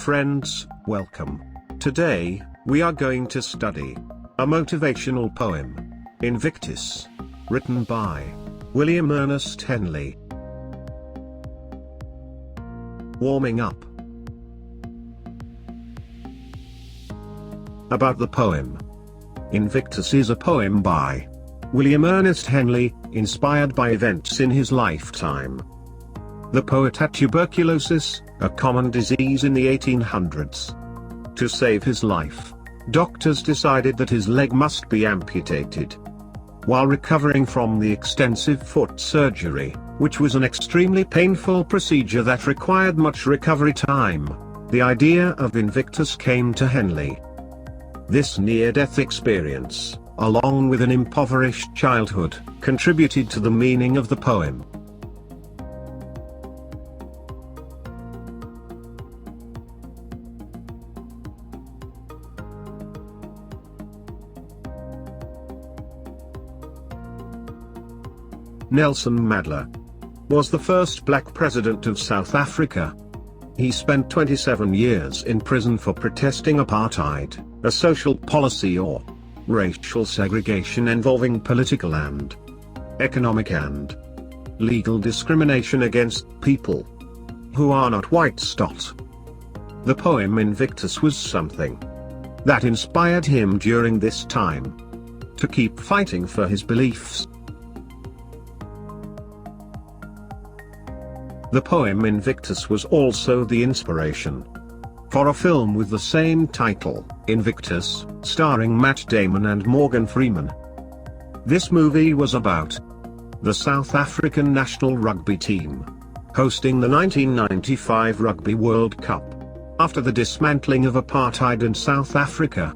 friends, welcome. Today, we are going to study a motivational poem, Invictus, written by William Ernest Henley. Warming up. About the poem. Invictus is a poem by William Ernest Henley, inspired by events in his lifetime. The poet had tuberculosis, a common disease in the 1800s. To save his life, doctors decided that his leg must be amputated. While recovering from the extensive foot surgery, which was an extremely painful procedure that required much recovery time, the idea of Invictus came to Henley. This near-death experience, along with an impoverished childhood, contributed to the meaning of the poem. Nelson Mandela was the first black president of South Africa. He spent 27 years in prison for protesting apartheid, a social policy or racial segregation involving political and economic and legal discrimination against people who are not white. The poem Invictus was something that inspired him during this time to keep fighting for his beliefs. The poem Invictus was also the inspiration for a film with the same title, Invictus, starring Matt Damon and Morgan Freeman. This movie was about the South African national rugby team hosting the 1995 Rugby World Cup after the dismantling of apartheid in South Africa.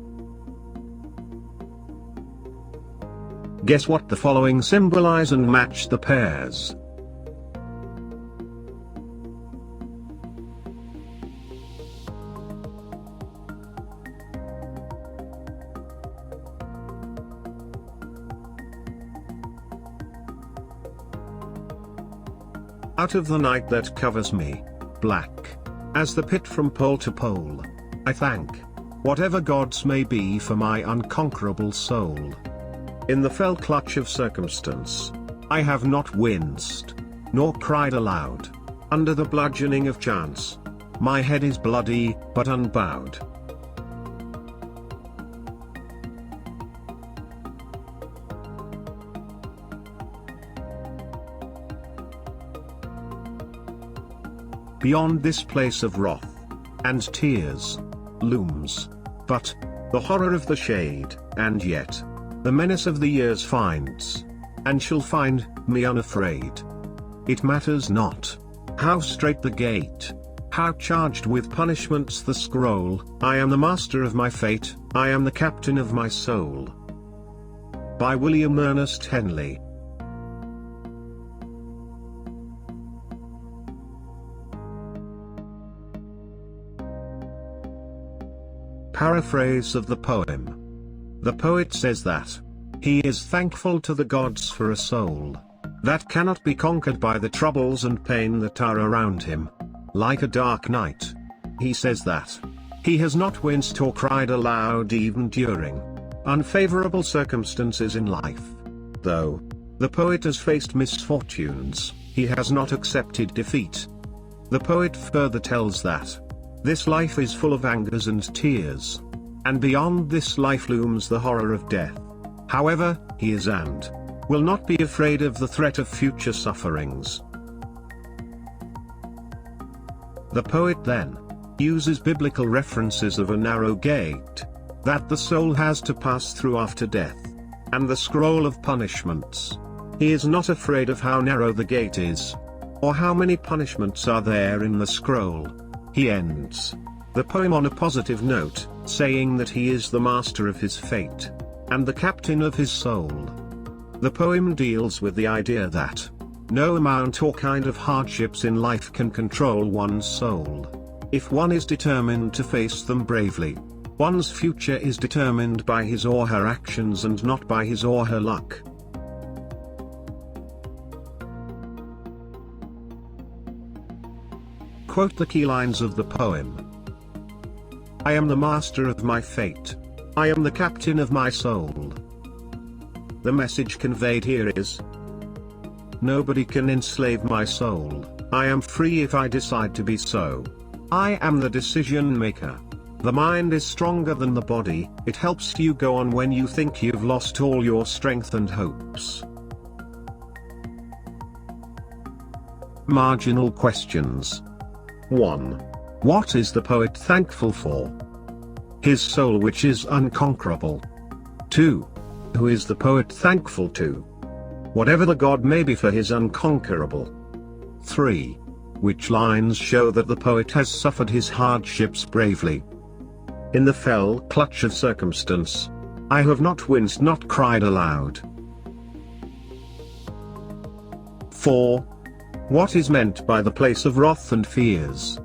Guess what the following symbolize and match the pairs. Out of the night that covers me, black as the pit from pole to pole, I thank whatever gods may be for my unconquerable soul. In the fell clutch of circumstance, I have not winced, nor cried aloud. Under the bludgeoning of chance, my head is bloody, but unbowed. Beyond this place of wrath and tears looms but the horror of the shade, and yet the menace of the years finds and shall find me unafraid. It matters not how strait the gate, how charged with punishments the scroll, I am the master of my fate, I am the captain of my soul. By William Ernest Henley. Paraphrase of the poem. The poet says that he is thankful to the gods for a soul that cannot be conquered by the troubles and pain that are around him. Like a dark night, he says that he has not winced or cried aloud even during unfavorable circumstances in life. Though the poet has faced misfortunes, he has not accepted defeat. The poet further tells that this life is full of angers and tears, and beyond this life looms the horror of death. However, he is and will not be afraid of the threat of future sufferings. The poet then uses biblical references of a narrow gate that the soul has to pass through after death, and the scroll of punishments. He is not afraid of how narrow the gate is, or how many punishments are there in the scroll. He ends the poem on a positive note, saying that he is the master of his fate and the captain of his soul. The poem deals with the idea that no amount or kind of hardships in life can control one's soul. If one is determined to face them bravely, one's future is determined by his or her actions and not by his or her luck. Quote the key lines of the poem. I am the master of my fate. I am the captain of my soul. The message conveyed here is: nobody can enslave my soul. I am free if I decide to be so. I am the decision maker. The mind is stronger than the body, it helps you go on when you think you've lost all your strength and hopes. Marginal questions. 1. What is the poet thankful for? His soul, which is unconquerable. 2. Who is the poet thankful to? Whatever the god may be for his unconquerable. 3. Which lines show that the poet has suffered his hardships bravely? In the fell clutch of circumstance, I have not winced, not cried aloud. 4. What is meant by the place of wrath and fears?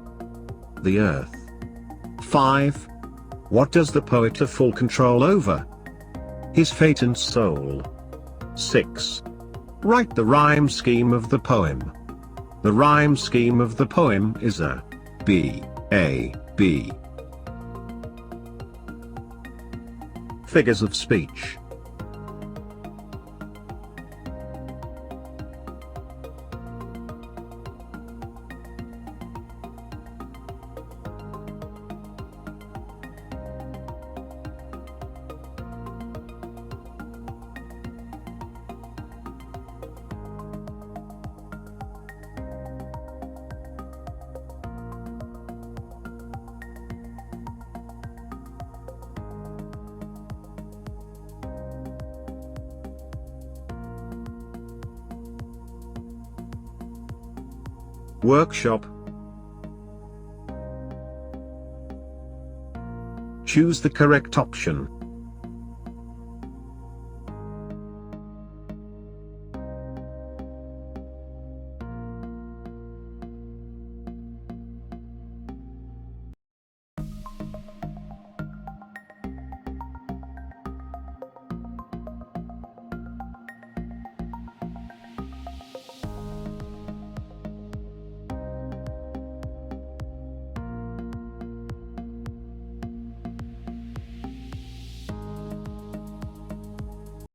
The earth. 5. What does the poet have full control over? His fate and soul. 6. Write the rhyme scheme of the poem. The rhyme scheme of the poem is A, B, A, B. Figures of speech. Workshop. Choose the correct option.